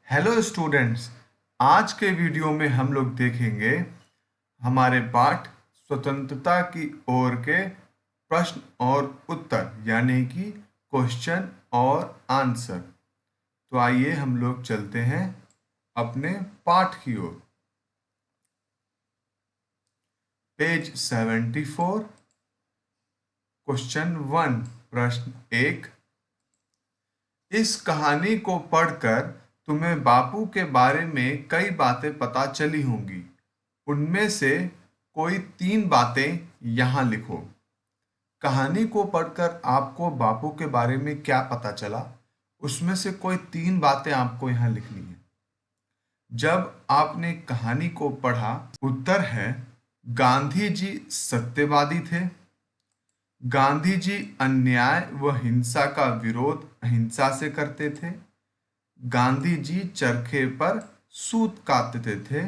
Hello students. आज के video में हम लोग देखेंगे हमारे पाठ स्वतंत्रता की ओर के प्रश्न और उत्तर यानी कि क्वेश्चन और आंसर। तो आइए हम लोग चलते हैं अपने पाठ की ओर। पेज 74, क्वेश्चन 1, प्रश्न 1। इस कहानी को पढ़कर तुम्हें बापू के बारे में कई बातें पता चली होंगी। उनमें से कोई 3 बातें यहाँ लिखो। कहानी को पढ़कर आपको बापू के बारे में क्या पता चला, उसमें से कोई 3 बातें आपको यहाँ लिखनी है। जब आपने कहानी को पढ़ा, उत्तर है गांधी जी सत्यवादी थे। गांधी जी अन्याय व हिंसा का विरोध अहिंसा से करते थे। गांधी जी चरखे पर सूत काटते थे।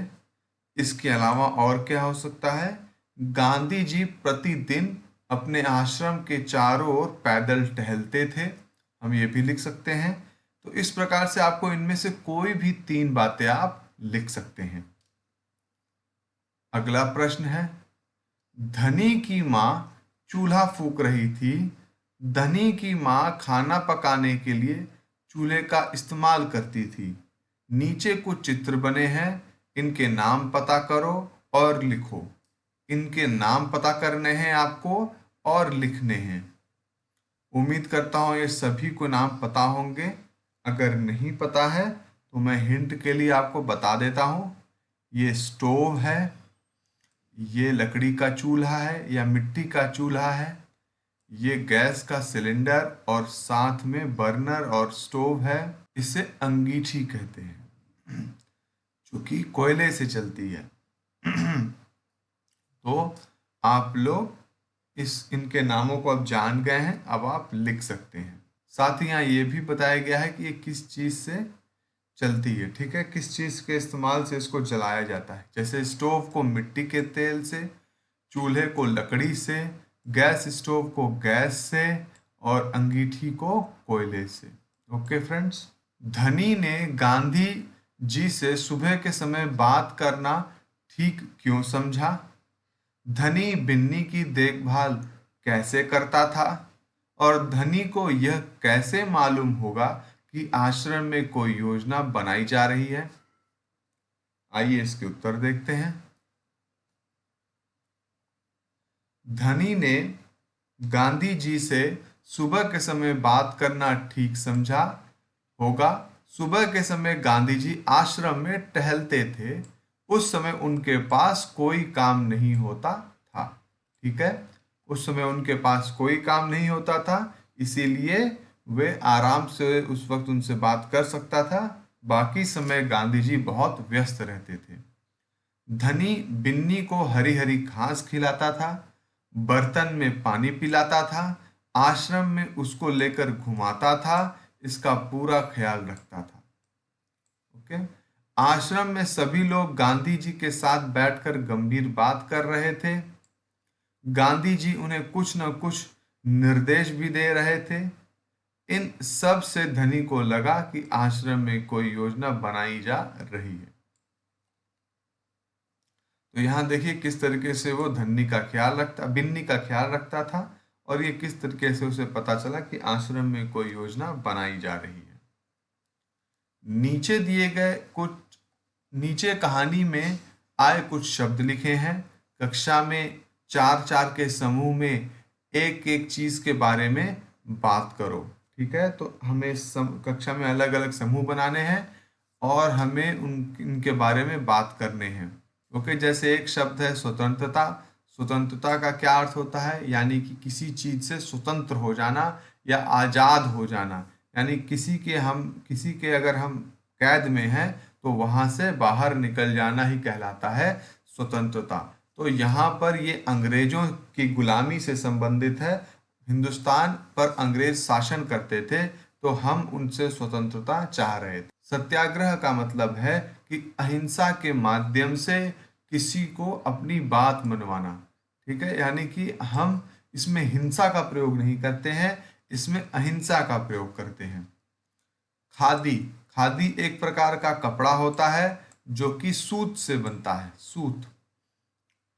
इसके अलावा और क्या हो सकता है? गांधी जी प्रतिदिन अपने आश्रम के चारों ओर पैदल टहलते थे। हम ये भी लिख सकते हैं। तो इस प्रकार से आपको इनमें से कोई भी 3 बातें आप लिख सकते हैं। अगला प्रश्न है, धनी की माँ चूल्हा फूंक रही थी। धनी की माँ खाना पकाने के लिए चूल्हे का इस्तेमाल करती थी। नीचे कुछ चित्र बने हैं, इनके नाम पता करो और लिखो। इनके नाम पता करने हैं आपको और लिखने हैं। उम्मीद करता हूँ ये सभी को नाम पता होंगे। अगर नहीं पता है तो मैं हिंट के लिए आपको बता देता हूँ। ये स्टोव है, ये लकड़ी का चूल्हा है या मिट्टी का चूल्हा है, ये गैस का सिलेंडर और साथ में बर्नर और स्टोव है। इसे अंगीठी कहते हैं क्योंकि कोयले से चलती है। तो आप लोग इनके नामों को अब जान गए हैं, अब आप लिख सकते हैं। साथ ही यहाँ ये भी बताया गया है कि ये किस चीज से चलती है। ठीक है, किस चीज के इस्तेमाल से इसको जलाया जाता है। जैसे स्टोव को मिट्टी के तेल से, चूल्हे को लकड़ी से, गैस स्टोव को गैस से और अंगीठी को कोयले से। Okay friends. धनी ने गांधी जी से सुबह के समय बात करना ठीक क्यों समझा? धनी बिन्नी की देखभाल कैसे करता था और धनी को यह कैसे मालूम होगा कि आश्रम में कोई योजना बनाई जा रही है? आइए इसके उत्तर देखते हैं। धनी ने गांधी जी से सुबह के समय बात करना ठीक समझा होगा। सुबह के समय गांधी जी आश्रम में टहलते थे। उस समय उनके पास कोई काम नहीं होता था। ठीक है, उस समय उनके पास कोई काम नहीं होता था, इसीलिए वे आराम से उस वक्त उनसे बात कर सकता था। बाकी समय गांधी जी बहुत व्यस्त रहते थे। धनी बिन्नी को हरी हरी घास खिलाता था, बर्तन में पानी पिलाता था, आश्रम में उसको लेकर घुमाता था, इसका पूरा ख्याल रखता था। ओके। आश्रम में सभी लोग गांधी जी के साथ बैठकर गंभीर बात कर रहे थे। गांधी जी उन्हें कुछ न कुछ निर्देश भी दे रहे थे। इन सब से धनी को लगा कि आश्रम में कोई योजना बनाई जा रही है। तो यहाँ देखिए किस तरीके से वो बिन्नी का ख्याल रखता था और ये किस तरीके से उसे पता चला कि आश्रम में कोई योजना बनाई जा रही है। नीचे कहानी में आए कुछ शब्द लिखे हैं। कक्षा में 4-4 के समूह में एक एक चीज के बारे में बात करो। ठीक है, तो हमें कक्षा में अलग अलग समूह बनाने हैं और हमें इनके बारे में बात करने हैं। ओके, जैसे एक शब्द है स्वतंत्रता। स्वतंत्रता का क्या अर्थ होता है? यानी कि किसी चीज से स्वतंत्र हो जाना या आजाद हो जाना। यानी किसी के अगर हम कैद में हैं तो वहां से बाहर निकल जाना ही कहलाता है स्वतंत्रता। तो यहाँ पर ये अंग्रेजों की गुलामी से संबंधित है। हिंदुस्तान पर अंग्रेज शासन करते थे तो हम उनसे स्वतंत्रता चाह रहे थे। सत्याग्रह का मतलब है कि अहिंसा के माध्यम से किसी को अपनी बात मनवाना। ठीक है, यानी कि हम इसमें हिंसा का प्रयोग नहीं करते हैं, इसमें अहिंसा का प्रयोग करते हैं। खादी। खादी एक प्रकार का कपड़ा होता है जो कि सूत से बनता है, सूत।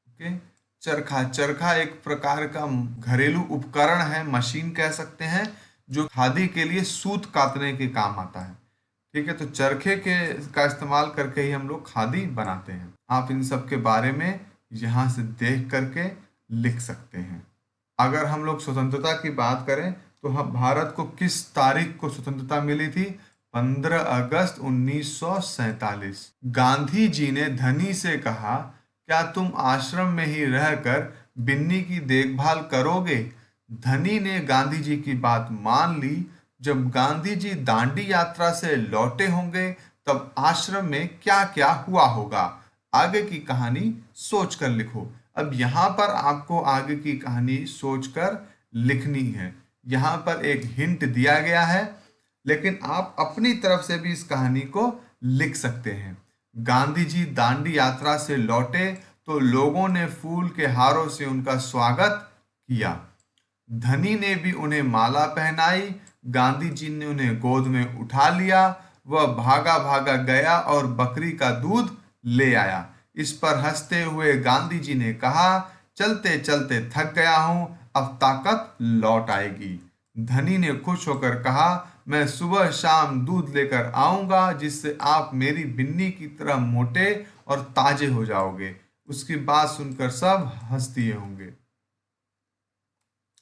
ओके। चरखा, चरखा एक प्रकार का घरेलू उपकरण है, मशीन कह सकते हैं, जो खादी के लिए सूत काटने के काम आता है। ठीक है, तो चरखे के का इस्तेमाल करके ही हम लोग खादी बनाते हैं। आप इन सब के बारे में यहाँ से देख करके लिख सकते हैं। अगर हम लोग स्वतंत्रता की बात करें तो हम भारत को किस तारीख को स्वतंत्रता मिली थी? 15 अगस्त 1947। गांधी जी ने धनी से कहा, क्या तुम आश्रम में ही रहकर बिन्नी की देखभाल करोगे? धनी ने गांधी जी की बात मान ली। जब गांधी जी दांडी यात्रा से लौटे होंगे तब आश्रम में क्या क्या हुआ होगा? आगे की कहानी सोचकर लिखो। अब यहाँ पर आपको आगे की कहानी सोचकर लिखनी है। यहाँ पर एक हिंट दिया गया है, लेकिन आप अपनी तरफ से भी इस कहानी को लिख सकते हैं। गांधी जी दांडी यात्रा से लौटे तो लोगों ने फूल के हारों से उनका स्वागत किया। धनी ने भी उन्हें माला पहनाई। गांधी जी ने उन्हें गोद में उठा लिया। वह भागा भागा गया और बकरी का दूध ले आया। इस पर हंसते हुए गांधी जी ने कहा, चलते चलते थक गया हूं, अब ताकत लौट आएगी। धनी ने खुश होकर कहा, मैं सुबह शाम दूध लेकर आऊंगा, जिससे आप मेरी बिन्नी की तरह मोटे और ताजे हो जाओगे। उसकी बात सुनकर सब हंस दिए होंगे।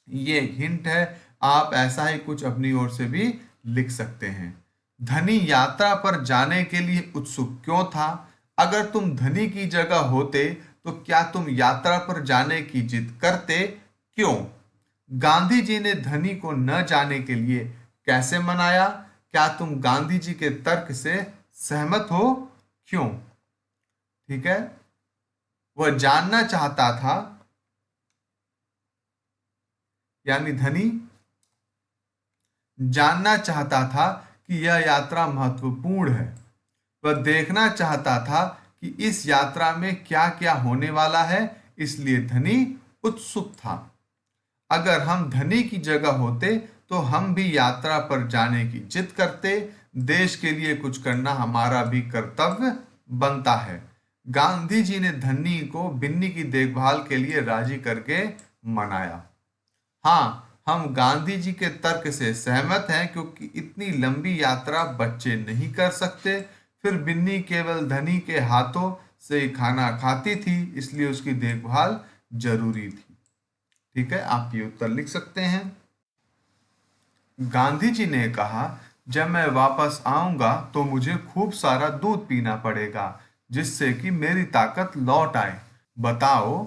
ये हिंट है, आप ऐसा ही कुछ अपनी ओर से भी लिख सकते हैं। धनी यात्रा पर जाने के लिए उत्सुक क्यों था? अगर तुम धनी की जगह होते तो क्या तुम यात्रा पर जाने की जिद करते? क्यों? गांधी जी ने धनी को न जाने के लिए कैसे मनाया? क्या तुम गांधी जी के तर्क से सहमत हो? क्यों? ठीक है, वह जानना चाहता था, यानी धनी जानना चाहता था कि यह यात्रा महत्वपूर्ण है। वह देखना चाहता था कि इस यात्रा में क्या क्या होने वाला है, इसलिए धनी उत्सुक था। अगर हम धनी की जगह होते तो हम भी यात्रा पर जाने की जिद करते। देश के लिए कुछ करना हमारा भी कर्तव्य बनता है। गांधी जी ने धनी को बिन्नी की देखभाल के लिए राजी करके मनाया। हाँ, हम गांधी जी के तर्क से सहमत हैं, क्योंकि इतनी लंबी यात्रा बच्चे नहीं कर सकते। फिर बिन्नी केवल धनी के हाथों से ही खाना खाती थी, इसलिए उसकी देखभाल जरूरी थी। ठीक है, आप ये उत्तर लिख सकते हैं। गांधी जी ने कहा, जब मैं वापस आऊंगा तो मुझे खूब सारा दूध पीना पड़ेगा, जिससे कि मेरी ताकत लौट आए। बताओ,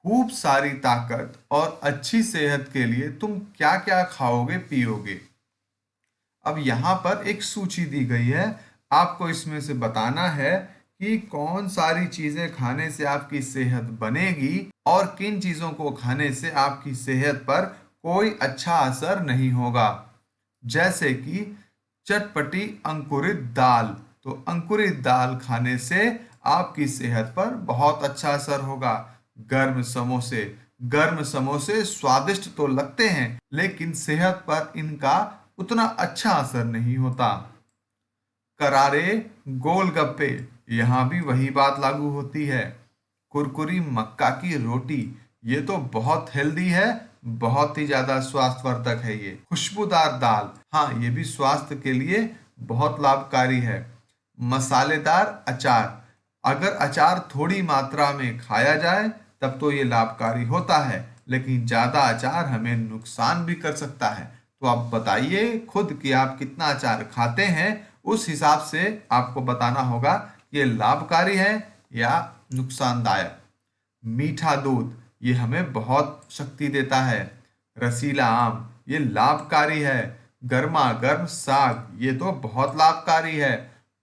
खूब सारी ताकत और अच्छी सेहत के लिए तुम क्या क्या खाओगे पियोगे? अब यहाँ पर एक सूची दी गई है, आपको इसमें से बताना है कि कौन सारी चीजें खाने से आपकी सेहत बनेगी और किन चीजों को खाने से आपकी सेहत पर कोई अच्छा असर नहीं होगा। जैसे कि चटपटी अंकुरित दाल, तो अंकुरित दाल खाने से आपकी सेहत पर बहुत अच्छा असर होगा। गर्म समोसे, गर्म समोसे स्वादिष्ट तो लगते हैं, लेकिन सेहत पर इनका उतना अच्छा असर नहीं होता। करारे गोलगप्पे, यहाँ भी वही बात लागू होती है। कुरकुरी मक्का की रोटी, ये तो बहुत हेल्दी है, बहुत ही ज्यादा स्वास्थ्यवर्धक है ये। खुशबूदार दाल, हाँ ये भी स्वास्थ्य के लिए बहुत लाभकारी है। मसालेदार अचार, अगर अचार थोड़ी मात्रा में खाया जाए तब तो ये लाभकारी होता है, लेकिन ज्यादा अचार हमें नुकसान भी कर सकता है। तो आप बताइए खुद कि आप कितना अचार खाते हैं, उस हिसाब से आपको बताना होगा कि ये लाभकारी है या नुकसानदायक। मीठा दूध, ये हमें बहुत शक्ति देता है। रसीला आम, ये लाभकारी है। गर्मा गर्म साग, ये तो बहुत लाभकारी है।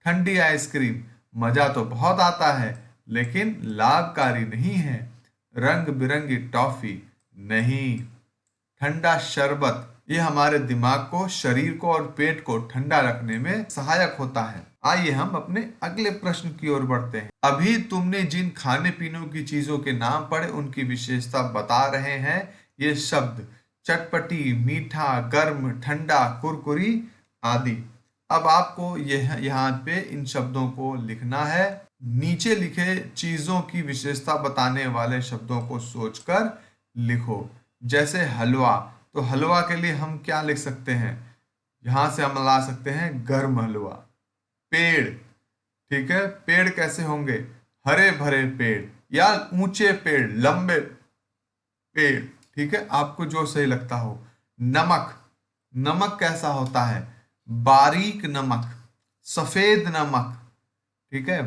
ठंडी आइसक्रीम, मजा तो बहुत आता है, लेकिन लाभकारी नहीं है। रंग बिरंगी टॉफी, नहीं। ठंडा शरबत, ये हमारे दिमाग को, शरीर को और पेट को ठंडा रखने में सहायक होता है। आइए हम अपने अगले प्रश्न की ओर बढ़ते हैं। अभी तुमने जिन खाने पीने की चीजों के नाम पढ़े उनकी विशेषता बता रहे हैं। ये शब्द चटपटी, मीठा, गर्म, ठंडा, कुरकुरी आदि। अब आपको यहाँ पे इन शब्दों को लिखना है। नीचे लिखे चीजों की विशेषता बताने वाले शब्दों को सोचकर लिखो। जैसे हलवा, तो हलवा के लिए हम क्या लिख सकते हैं? यहां से हम ला सकते हैं गर्म हलवा। पेड़, ठीक है, पेड़ कैसे होंगे? हरे भरे पेड़ या ऊंचे पेड़, लंबे पेड़, ठीक है, आपको जो सही लगता हो। नमक, नमक कैसा होता है? बारीक नमक, सफेद नमक, ठीक है।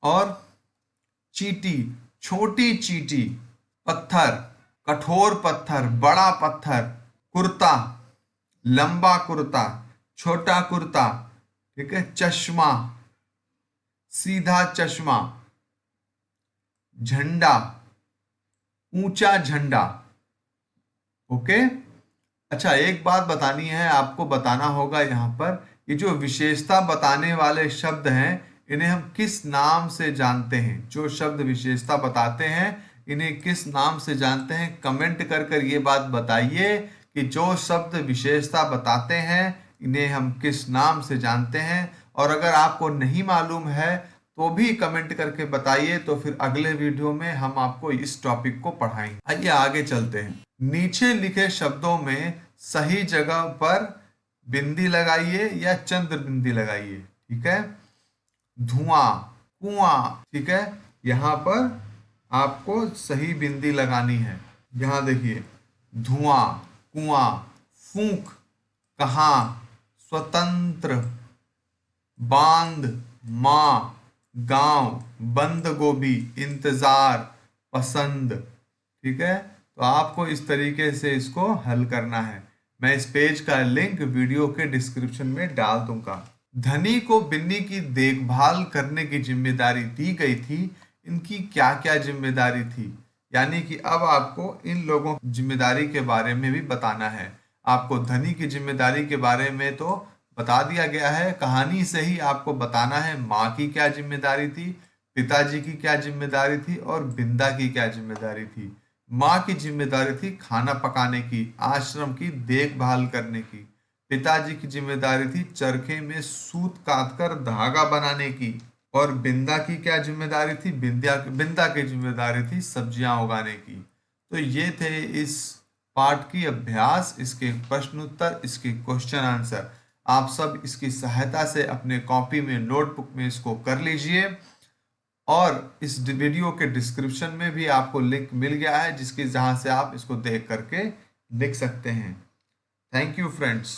और चींटी, छोटी चींटी। पत्थर, कठोर पत्थर, बड़ा पत्थर। कुर्ता, लंबा कुर्ता, छोटा कुर्ता, ठीक है। चश्मा, सीधा चश्मा। झंडा, ऊंचा झंडा। ओके। अच्छा, एक बात बतानी है आपको, बताना होगा यहाँ पर, ये जो विशेषता बताने वाले शब्द हैं इन्हें हम किस नाम से जानते हैं? जो शब्द विशेषता बताते हैं इन्हें किस नाम से जानते हैं? कमेंट कर कर ये बात बताइए कि जो शब्द विशेषता बताते हैं इन्हें हम किस नाम से जानते हैं। और अगर आपको नहीं मालूम है तो भी कमेंट करके बताइए, तो फिर अगले वीडियो में हम आपको इस टॉपिक को पढ़ाएंगे। आइए आगे चलते हैं। नीचे लिखे शब्दों में सही जगह पर बिंदी लगाइए या चंद्र बिंदी लगाइए, ठीक है। धुआं, कुआं, ठीक है, यहां पर आपको सही बिंदी लगानी है। यहां देखिए, धुआं, कुआं। फूंक, कहां, स्वतंत्र। बांध, मां, गांव। बंद गोभी, इंतजार, पसंद, ठीक है। तो आपको इस तरीके से इसको हल करना है। मैं इस पेज का लिंक वीडियो के डिस्क्रिप्शन में डाल दूंगा। धनी को बिन्नी की देखभाल करने की जिम्मेदारी दी गई थी। इनकी क्या क्या जिम्मेदारी थी? यानी कि अब आपको इन लोगों की जिम्मेदारी के बारे में भी बताना है। आपको धनी की जिम्मेदारी के बारे में तो बता दिया गया है, कहानी से ही आपको बताना है माँ की क्या जिम्मेदारी थी, पिताजी की क्या जिम्मेदारी थी और बिंदा की क्या जिम्मेदारी थी। माँ की जिम्मेदारी थी खाना पकाने की, आश्रम की देखभाल करने की। पिताजी की जिम्मेदारी थी चरखे में सूत काट कर धागा बनाने की। और बिंदा की क्या जिम्मेदारी थी? बिंदा की जिम्मेदारी थी सब्जियां उगाने की। तो ये थे इस पाठ की अभ्यास, इसके प्रश्न उत्तर, इसके क्वेश्चन आंसर। आप सब इसकी सहायता से अपने कॉपी में, नोटबुक में इसको कर लीजिए। और इस वीडियो के डिस्क्रिप्शन में भी आपको लिंक मिल गया है जहां से आप इसको देख करके लिख सकते हैं। Thank you friends.